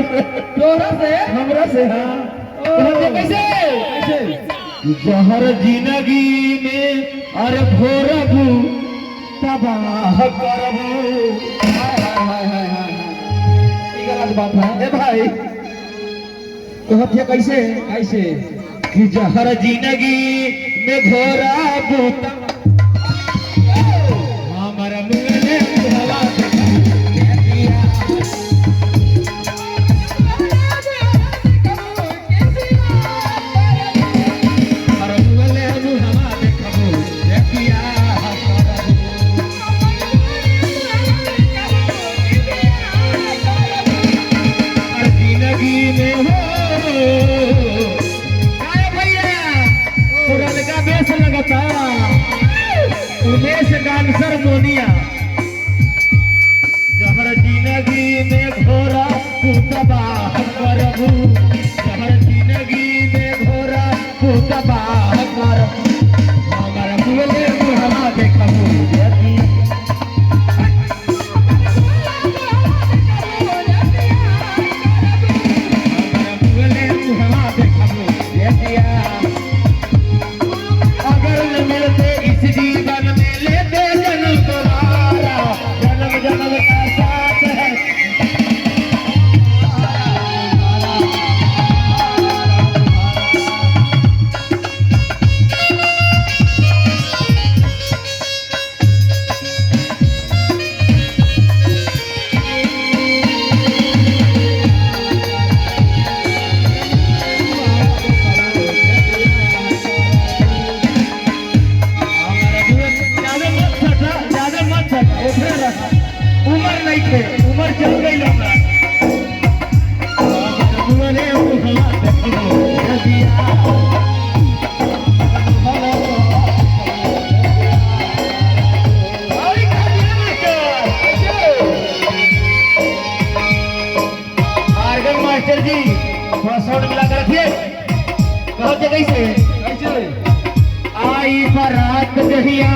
तोरा से हमरा से हाँ कैसे कैसे जहर जिंदगी में अरे भोरबू तबाह करबू। हाय हाय हाय हाय ये गलत बात है ए भाई कहत है कैसे कैसे कि जहर जिंदगी में भोरबू हमारा मुंह में हवा उमेश डांसर मोनिया जहर जिंदगी में घोरा तबाह करबू। जहर जिंदगी में घोरा तबाह करबू हमारा बोले मुहरा देखबू। हमारा बोले मुहरा देखबू अगर न मिलते इस जीवन में लेते जन्म तुम्हारा जन्म जन्म का साथ है। उम्र नहीं थे उम्र चल गई हमरा बोले मुहला देखो रबिया आर्गन मास्टर जी थोड़ा साउंड मिला कर रखिए। कहो कैसे कैसे आई बारात जहिया